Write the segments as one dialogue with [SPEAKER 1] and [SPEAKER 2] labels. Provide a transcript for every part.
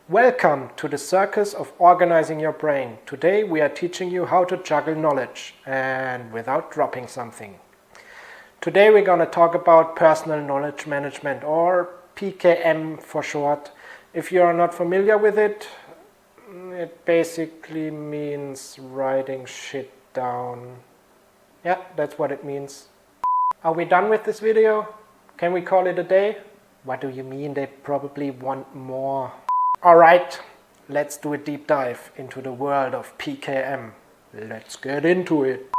[SPEAKER 1] Welcome to the circus of organizing your brain. Today we are teaching you how to juggle knowledge and without dropping something. Today we're going to talk about personal knowledge management, or PKM for short. If you are not familiar with it, it basically means writing shit down. Yeah, that's what it means. Are we done with this video? Can we call it a day? What do you mean? They probably want more. Alright, let's do a deep dive into the world of PKM. Let's get into it.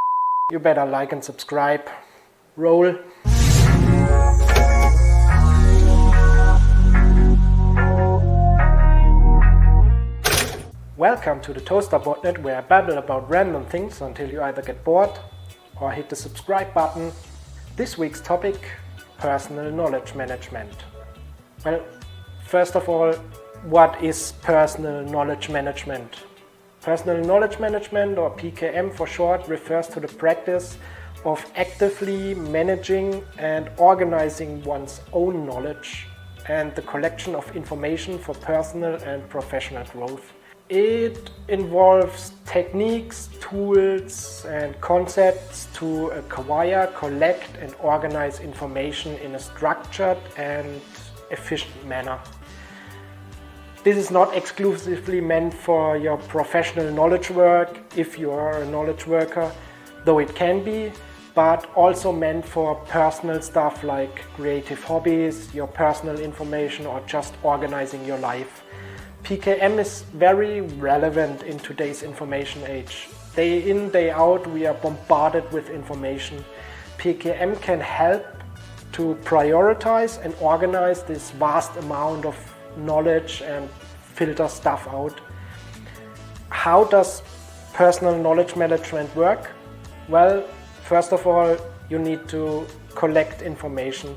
[SPEAKER 1] You better like and subscribe. Roll. Welcome to the ToasterBotnet, where I babble about random things until you either get bored or hit the subscribe button. This week's topic: personal knowledge management. Well, first of all, what is personal knowledge management? Personal knowledge management, or PKM for short, refers to the practice of actively managing and organizing one's own knowledge and the collection of information for personal and professional growth. It involves techniques, tools and concepts to acquire, collect and organize information in a structured and efficient manner. This is not exclusively meant for your professional knowledge work, if you are a knowledge worker, though it can be, but also meant for personal stuff like creative hobbies, your personal information, or just organizing your life. PKM is very relevant in today's information age. Day in, day out, we are bombarded with information. PKM can help to prioritize and organize this vast amount of knowledge and filter stuff out. How does personal knowledge management work? Well, first of all, you need to collect information.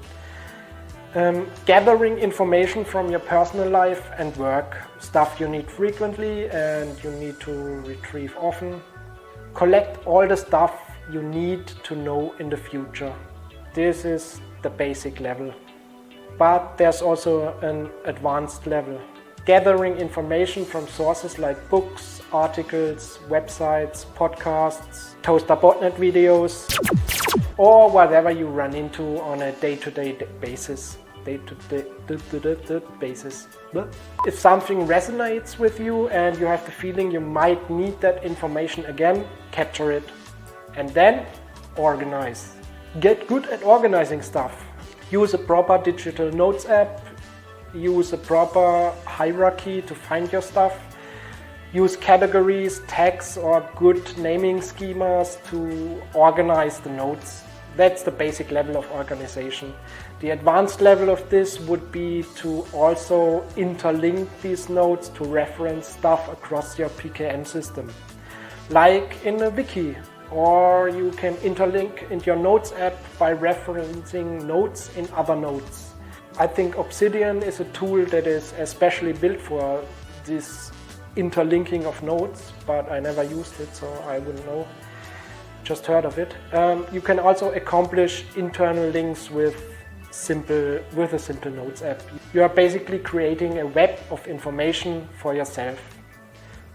[SPEAKER 1] Gathering information from your personal life and work, stuff you need frequently and you need to retrieve often. Collect all the stuff you need to know in the future. This is the basic level. But there's also an advanced level. Gathering information from sources like books, articles, websites, podcasts, ToasterBotnet videos, or whatever you run into on a day-to-day basis. If something resonates with you and you have the feeling you might need that information again, capture it. And then organize. Get good at organizing stuff. Use a proper digital notes app. Use a proper hierarchy to find your stuff. Use categories, tags, or good naming schemas to organize the notes. That's the basic level of organization. The advanced level of this would be to also interlink these notes to reference stuff across your PKM system, like in a wiki. Or you can interlink into your notes app by referencing notes in other notes. I think Obsidian is a tool that is especially built for this interlinking of notes, but I never used it, so I wouldn't know. Just heard of it. You can also accomplish internal links with a simple notes app. You are basically creating a web of information for yourself.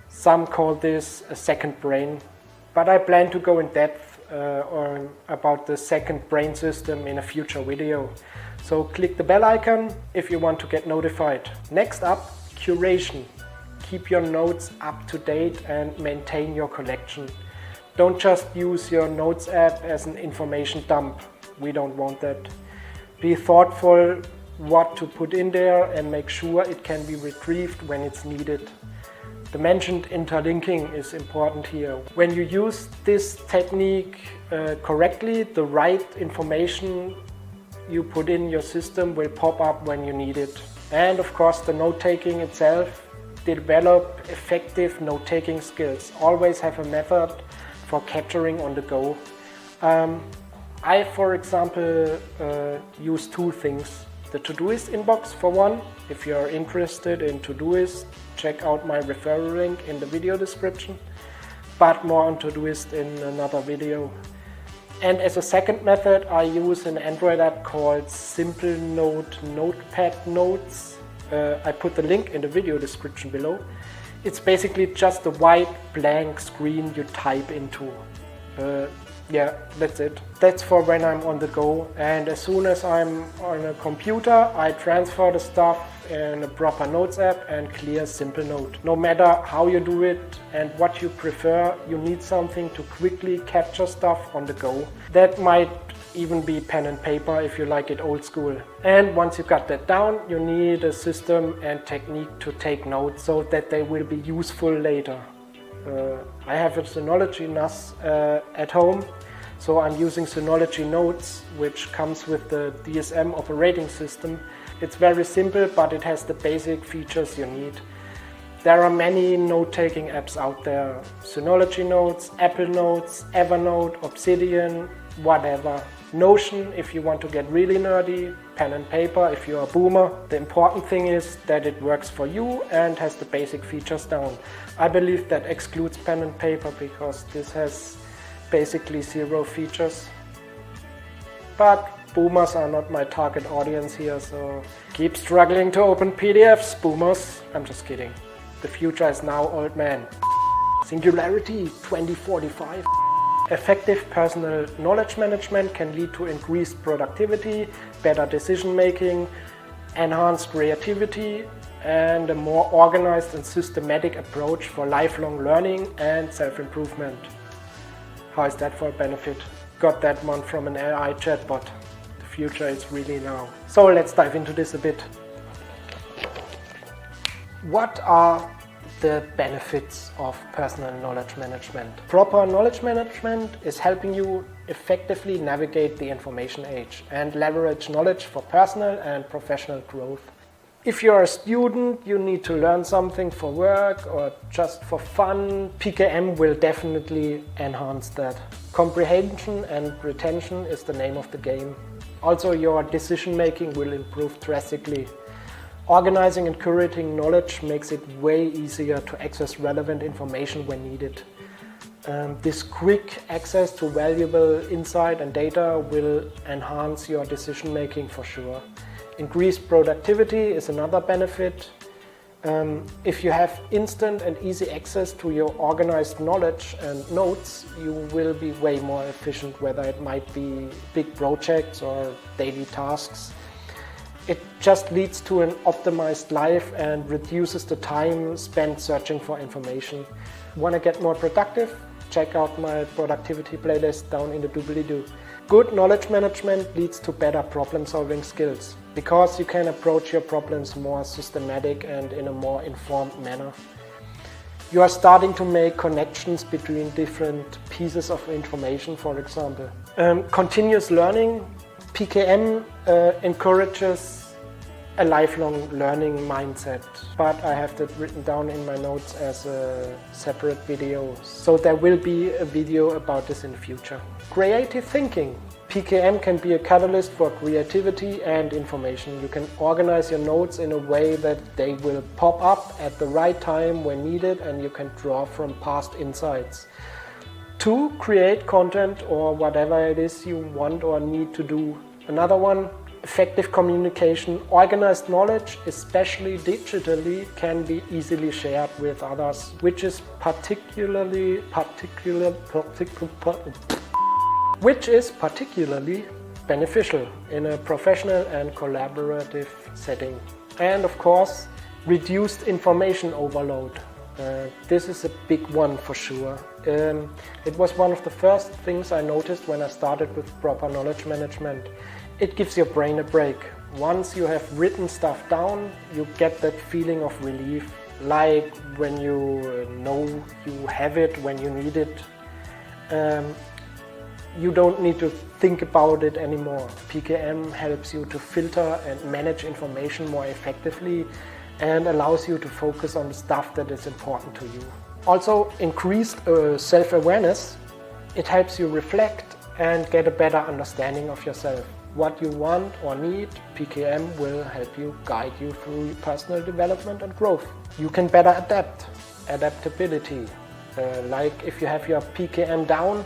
[SPEAKER 1] Some call this a second brain. But I plan to go in depth about the second brain system in a future video. So click the bell icon if you want to get notified. Next up, curation. Keep your notes up to date and maintain your collection. Don't just use your notes app as an information dump. We don't want that. Be thoughtful what to put in there and make sure it can be retrieved when it's needed. The mentioned interlinking is important here. When you use this technique correctly, the right information you put in your system will pop up when you need it. And of course, the note-taking itself. Develop effective note-taking skills. Always have a method for capturing on the go. I, for example, use two things. The Todoist inbox for one. If you're interested in Todoist, check out my referral link in the video description, but more on Todoist in another video. And as a second method, I use an Android app called Simple Note Notepad Notes. I put the link in the video description below. It's basically just a white blank screen you type into. Yeah, that's it. That's for when I'm on the go, and as soon as I'm on a computer, I transfer the stuff in a proper notes app and clear simple note. No matter how you do it and what you prefer, you need something to quickly capture stuff on the go. That might even be pen and paper if you like it old school. And once you got that down, you need a system and technique to take notes so that they will be useful later. I have a Synology NAS at home, so I'm using Synology Notes, which comes with the DSM operating system. It's very simple, but it has the basic features you need. There are many note-taking apps out there. Synology Notes, Apple Notes, Evernote, Obsidian, whatever. Notion if you want to get really nerdy, pen and paper if you're a boomer. The important thing is that it works for you and has the basic features down. I believe that excludes pen and paper because this has basically 0 features. But boomers are not my target audience here, so keep struggling to open PDFs, boomers. I'm just kidding. The future is now, old man. Singularity 2045. Effective personal knowledge management can lead to increased productivity, better decision making, enhanced creativity, and a more organized and systematic approach for lifelong learning and self-improvement. How is that for a benefit? Got that one from an AI chatbot. The future is really now. So let's dive into this a bit. What are the benefits of personal knowledge management? Proper knowledge management is helping you effectively navigate the information age and leverage knowledge for personal and professional growth. If you're a student, you need to learn something for work or just for fun, PKM will definitely enhance that. Comprehension and retention is the name of the game. Also, your decision making will improve drastically. Organizing and curating knowledge makes it way easier to access relevant information when needed. This quick access to valuable insight and data will enhance your decision making for sure. Increased productivity is another benefit. If you have instant and easy access to your organized knowledge and notes, you will be way more efficient, whether it might be big projects or daily tasks. It just leads to an optimized life and reduces the time spent searching for information. Want to get more productive? Check out my productivity playlist down in the doobly-doo. Good knowledge management leads to better problem-solving skills because you can approach your problems more systematic and in a more informed manner. You are starting to make connections between different pieces of information, for example. Continuous learning. PKM encourages a lifelong learning mindset, but I have that written down in my notes as a separate video, so there will be a video about this in the future. Creative thinking. PKM can be a catalyst for creativity and information. You can organize your notes in a way that they will pop up at the right time when needed, and you can draw from past insights. 2. Create content or whatever it is you want or need to do. Another one, effective communication. Organized knowledge, especially digitally, can be easily shared with others, which is particularly beneficial in a professional and collaborative setting. And of course, reduced information overload. This is a big one for sure. It was one of the first things I noticed when I started with proper knowledge management. It gives your brain a break. Once you have written stuff down, you get that feeling of relief, like when you know you have it when you need it. You don't need to think about it anymore. PKM helps you to filter and manage information more effectively and allows you to focus on the stuff that is important to you. Also, increased self-awareness. It helps you reflect and get a better understanding of yourself. What you want or need, PKM will help you guide you through personal development and growth. You can better adapt. Adaptability. Like if you have your PKM down,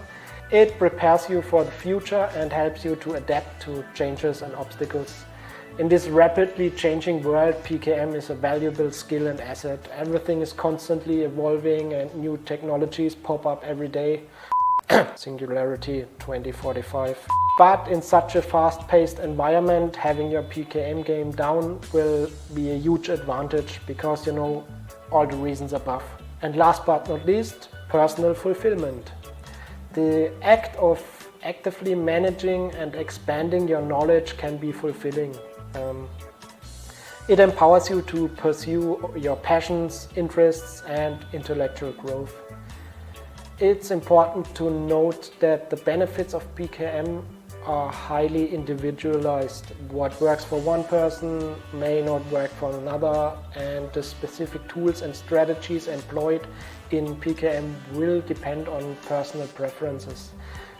[SPEAKER 1] it prepares you for the future and helps you to adapt to changes and obstacles. In this rapidly changing world, PKM is a valuable skill and asset. Everything is constantly evolving and new technologies pop up every day. Singularity 2045. But in such a fast-paced environment, having your PKM game down will be a huge advantage because you know all the reasons above. And last but not least, personal fulfillment. The act of actively managing and expanding your knowledge can be fulfilling. It empowers you to pursue your passions, interests, and intellectual growth. It's important to note that the benefits of PKM are highly individualized. What works for one person may not work for another, and the specific tools and strategies employed in PKM will depend on personal preferences,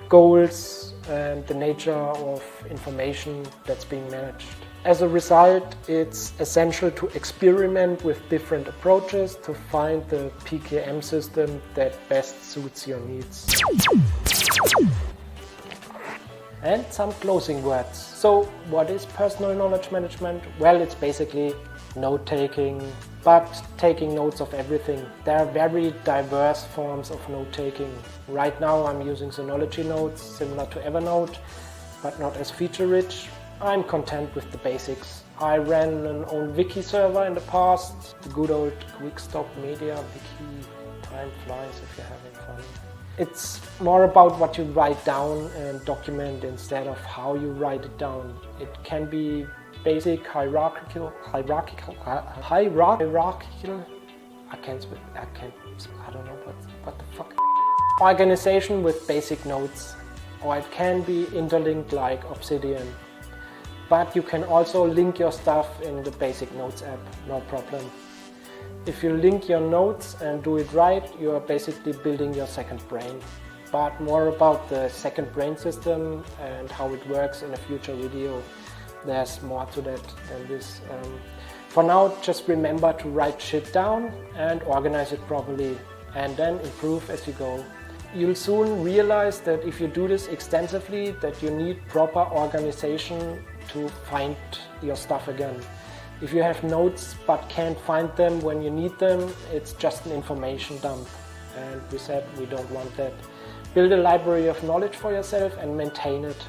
[SPEAKER 1] goals, and the nature of information that's being managed. As a result, it's essential to experiment with different approaches to find the PKM system that best suits your needs. And some closing words. So, what is personal knowledge management? Well, it's basically note-taking, but taking notes of everything. There are very diverse forms of note-taking. Right now I'm using Synology notes, similar to Evernote, but not as feature-rich. I'm content with the basics. I ran an own wiki server in the past, the good old Quickstop Media wiki. Time flies if you're having fun. It's more about what you write down and document instead of how you write it down. It can be basic, hierarchical. I don't know what the fuck. Organization with basic notes, or it can be interlinked like Obsidian. But you can also link your stuff in the basic notes app, no problem. If you link your notes and do it right, you are basically building your second brain. But more about the second brain system and how it works in a future video. There's more to that than this. For now, just remember to write shit down and organize it properly, and then improve as you go. You'll soon realize that if you do this extensively, that you need proper organization to find your stuff again. If you have notes but can't find them when you need them, it's just an information dump. And we said we don't want that. Build a library of knowledge for yourself and maintain it.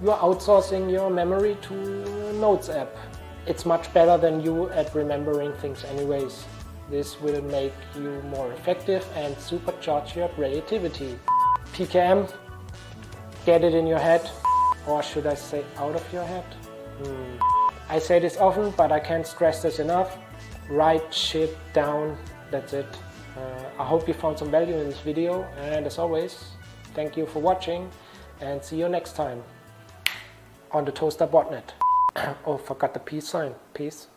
[SPEAKER 1] You are outsourcing your memory to a notes app. It's much better than you at remembering things anyways. This will make you more effective and supercharge your creativity. PKM, get it in your head, or should I say out of your head? I say this often, but I can't stress this enough. Write shit down, that's it. I hope you found some value in this video, and as always, thank you for watching, and see you next time on the ToasterBotnet. Oh, forgot the peace sign. Peace.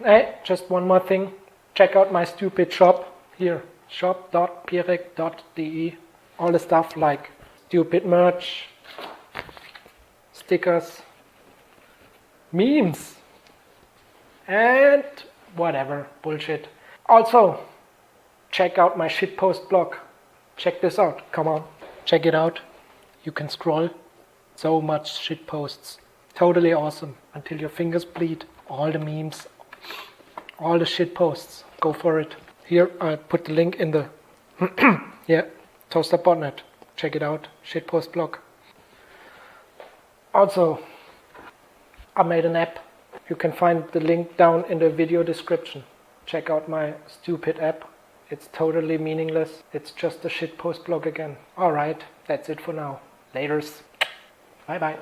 [SPEAKER 1] Hey, just one more thing. Check out my stupid shop here. shop.pirek.de. All the stuff like stupid merch, stickers, memes, and whatever bullshit. Also, check out my shitpost blog. Check this out. Come on, check it out. You can scroll. So much shitposts. Totally awesome. Until your fingers bleed. All the memes. All the shit posts. Go for it. Here I put the link in the yeah, ToasterBotnet. Check it out. Shitpost blog. Also, I made an app. You can find the link down in the video description. Check out my stupid app. It's totally meaningless. It's just a shitpost blog again. Alright, that's it for now. Laters. Bye bye.